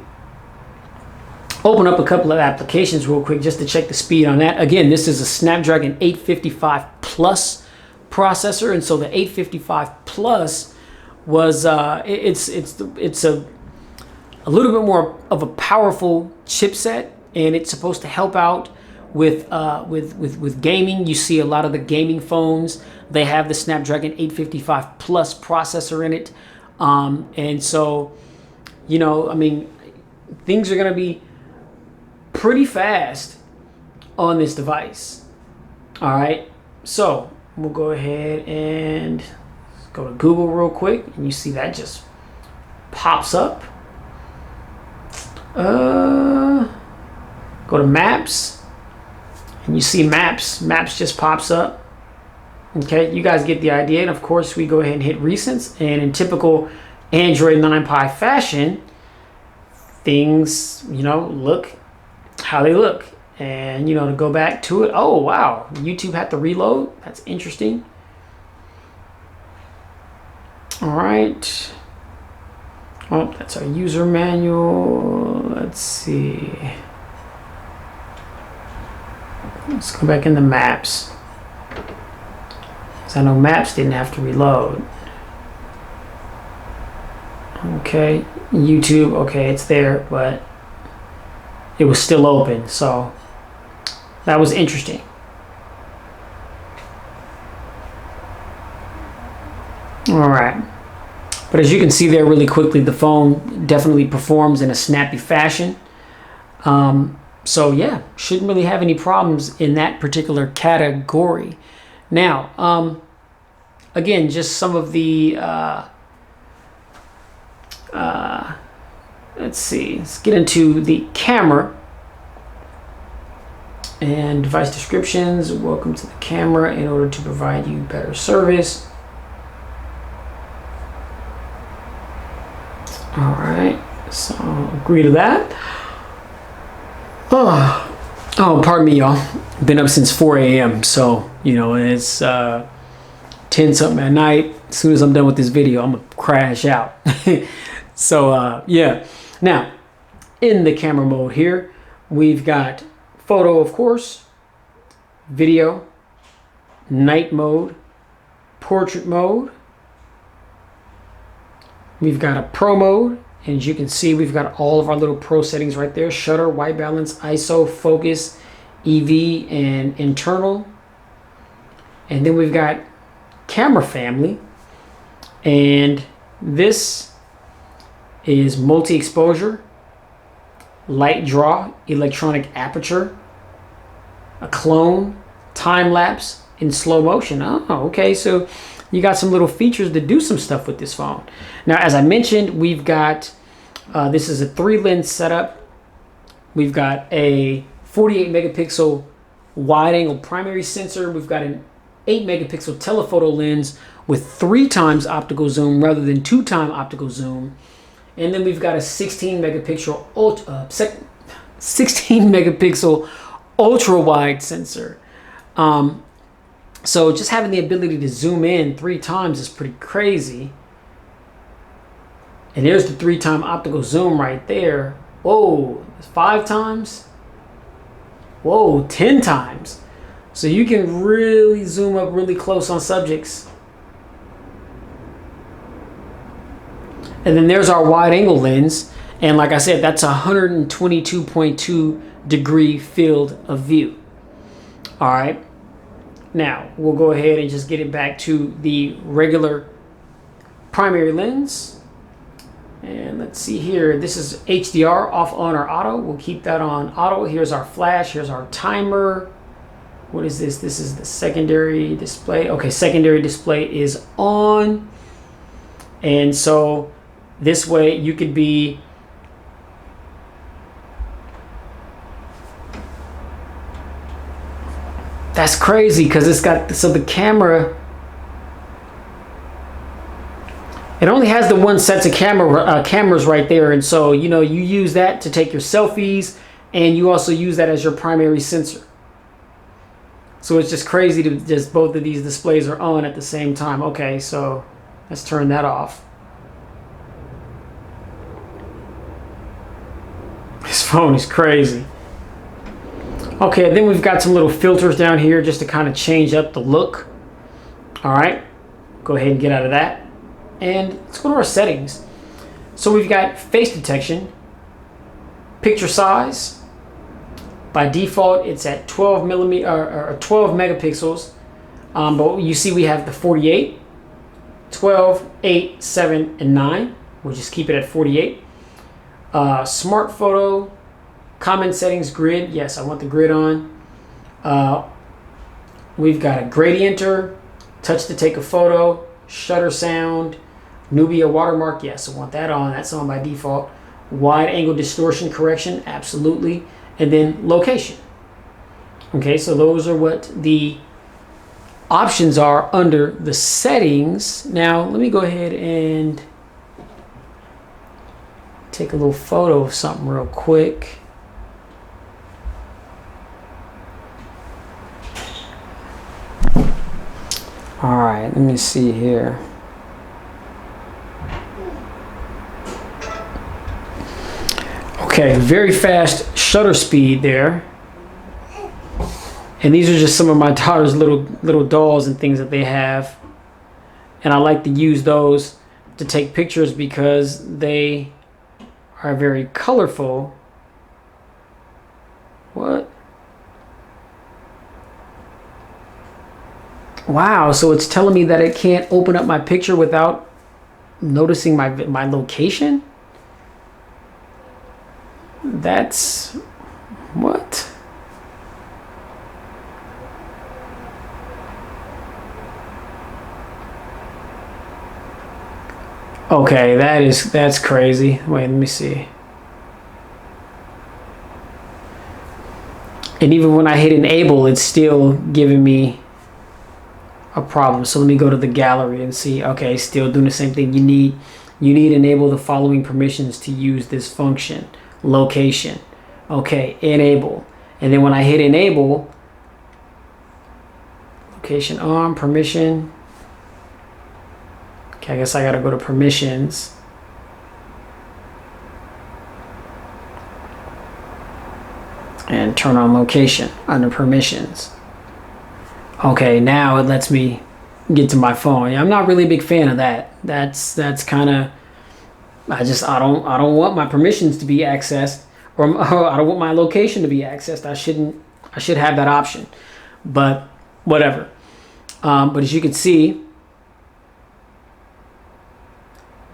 open up a couple of applications real quick just to check the speed on that. Again, this is a Snapdragon 855 Plus processor, and so the 855 Plus was it's a little bit more of a powerful chipset, and it's supposed to help out with gaming. You see a lot of the gaming phones, they have the Snapdragon 855 Plus processor in it, and so, you know, I mean, things are going to be pretty fast on this device. All right, so we'll go ahead and go to Google real quick, and you see that just pops up. Go to Maps, and you see Maps just pops up. Okay, you guys get the idea. And of course, we go ahead and hit Recents, and in typical Android 9 Pie fashion, things, you know, look how they look. And, you know, to go back to it, oh wow, YouTube had to reload. That's interesting. All right. Oh, that's our user manual. Let's see. Let's go back into Maps. So I know Maps didn't have to reload. Okay, YouTube, okay, it's there, but it was still open, so that was interesting. All right. But as you can see there really quickly, the phone definitely performs in a snappy fashion. So yeah, shouldn't really have any problems in that particular category. Now, again, just some of the, let's see, let's get into the camera and device descriptions. Welcome to the camera in order to provide you better service. All right, so agree to that. Oh, pardon me, y'all. Been up since 4 a.m. So, you know, it's 10 something at night. As soon as I'm done with this video, I'm gonna crash out. So, yeah. Now, in the camera mode here, we've got photo, of course, video, night mode, portrait mode. We've got a pro mode, and as you can see, we've got all of our little pro settings right there: shutter, white balance, ISO, focus, EV, and internal. And then we've got camera family, and this is multi-exposure, light draw, electronic aperture, a clone, time lapse, in slow motion. Oh, okay, so you got some little features to do some stuff with this phone. Now, as I mentioned, we've got, this is a 3-lens setup. We've got a 48 megapixel wide angle primary sensor. We've got an 8 megapixel telephoto lens with 3 times optical zoom rather than 2 times optical zoom. And then we've got a 16 megapixel ultra wide sensor. So just having the ability to zoom in 3 times is pretty crazy. And there's the 3 times optical zoom right there. Whoa, 5 times? Whoa, 10 times. So you can really zoom up really close on subjects. And then there's our wide angle lens. And like I said, that's 122.2 degree field of view. All right. Now we'll go ahead and just get it back to the regular primary lens. And let's see here. This is HDR, off, on, or auto. We'll keep that on auto. Here's our flash. Here's our timer. What is this? This is the secondary display. Okay, secondary display is on. And so this way you could be that's crazy because it's got, so the camera, it only has the one set of cameras right there. And so, you know, you use that to take your selfies, and you also use that as your primary sensor. So it's just crazy to just both of these displays are on at the same time. Okay, so let's turn that off. This phone is crazy. Okay, then we've got some little filters down here just to kind of change up the look. All right, go ahead and get out of that. And let's go to our settings. So we've got face detection, picture size. By default, it's at 12 megapixels. But you see we have the 48, 12, 8, 7, and 9. We'll just keep it at 48. Smart photo, common settings, grid. Yes, I want the grid on. We've got a gradienter, touch to take a photo, shutter sound, Nubia watermark. Yes, I want that on. That's on by default. Wide angle distortion correction, absolutely. And then location. Okay, so those are what the options are under the settings. Now, let me go ahead and take a little photo of something real quick. All right, let me see here. Okay, very fast shutter speed there. And these are just some of my daughter's little dolls and things that they have. And I like to use those to take pictures because they are very colorful. What? Wow, so it's telling me that it can't open up my picture without noticing my location? That's what? Okay, that's crazy. Wait, let me see. And even when I hit enable, it's still giving me a problem. So let me go to the gallery and see. Okay, still doing the same thing. You need enable the following permissions to use this function. Location. Okay, enable. And then when I hit enable, location on, permission. Okay, I guess I gotta go to permissions. And turn on location under permissions. Okay, now it lets me get to my phone. I'm not really a big fan of that. That's kind of, I don't want my permissions to be accessed, or I don't want my location to be accessed. I should have that option, but whatever. But as you can see,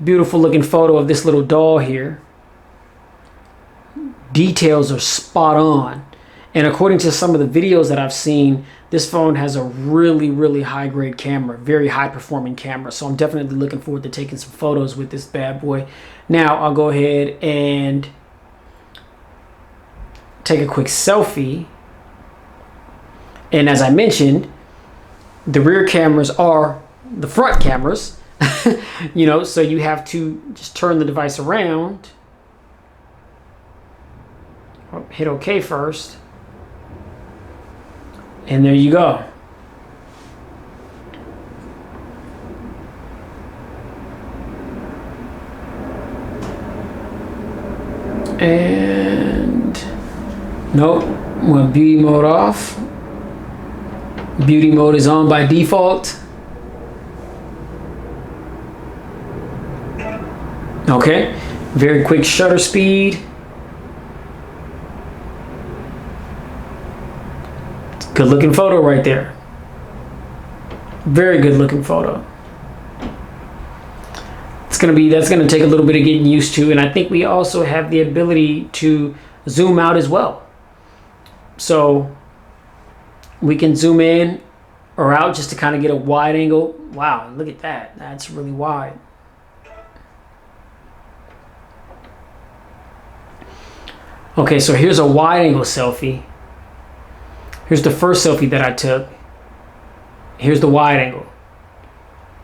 beautiful looking photo of this little doll here. Details are spot on. And according to some of the videos that I've seen, this phone has a really, really high grade camera, very high performing camera. So I'm definitely looking forward to taking some photos with this bad boy. Now I'll go ahead and take a quick selfie. And as I mentioned, the rear cameras are the front cameras, you know, so you have to just turn the device around. Hit OK first. And there you go. And nope, want beauty mode off. Beauty mode is on by default. Okay, very quick shutter speed. Good looking photo right there. Very good looking photo. That's gonna take a little bit of getting used to, and I think we also have the ability to zoom out as well. So we can zoom in or out just to kind of get a wide angle. Wow, look at that. That's really wide. Okay, so here's a wide angle selfie. Here's the first selfie that I took. Here's the wide angle.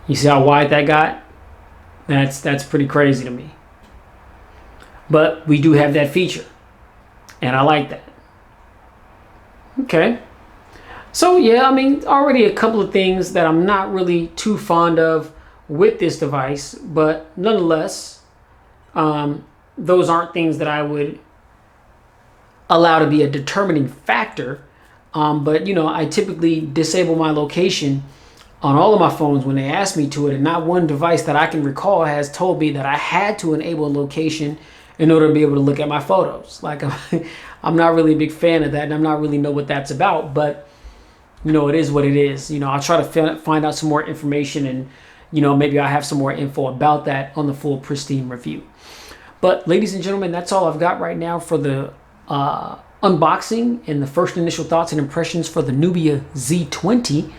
You see how wide that got? That's pretty crazy to me. But we do have that feature, and I like that. Okay. So yeah, I mean, already a couple of things that I'm not really too fond of with this device, but nonetheless, those aren't things that I would allow to be a determining factor. But you know, I typically disable my location on all of my phones when they ask me to it, and not one device that I can recall has told me that I had to enable location in order to be able to look at my photos. Like, I'm not really a big fan of that, and I'm not really know what that's about, but you know, it is what it is. You know, I'll try to find out some more information, and you know, maybe I have some more info about that on the full pristine review. But ladies and gentlemen, that's all I've got right now for the unboxing and the first initial thoughts and impressions for the Nubia Z20.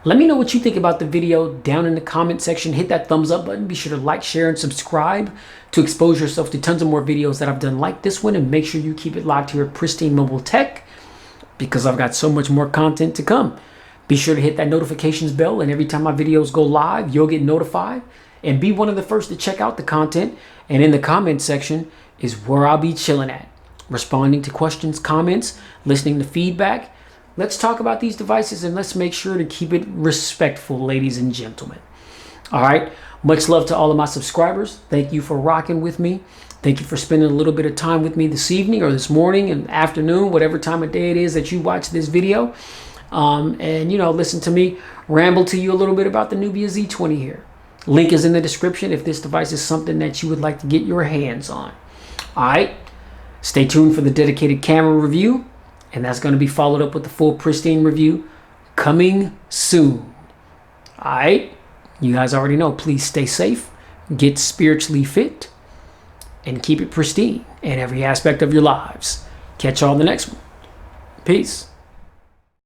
Let me know what you think about the video down in the comment section. Hit that thumbs up button. Be sure to like, share, and subscribe to expose yourself to tons of more videos that I've done like this one. And make sure you keep it locked here at Pristine Mobile Tech, because I've got so much more content to come. Be sure to hit that notifications bell, and every time my videos go live, you'll get notified. And be one of the first to check out the content. And in the comment section is where I'll be chilling at, responding to questions, comments, listening to feedback. Let's talk about these devices, and let's make sure to keep it respectful, ladies and gentlemen. All right. Much love to all of my subscribers. Thank you for rocking with me. Thank you for spending a little bit of time with me this evening or this morning and afternoon, whatever time of day it is that you watch this video. And, you know, listen to me ramble to you a little bit about the Nubia Z20 here. Link is in the description if this device is something that you would like to get your hands on. All right. Stay tuned for the dedicated camera review, and that's going to be followed up with the full pristine review coming soon. All right. You guys already know. Please stay safe, get spiritually fit, and keep it pristine in every aspect of your lives. Catch y'all in the next one. Peace.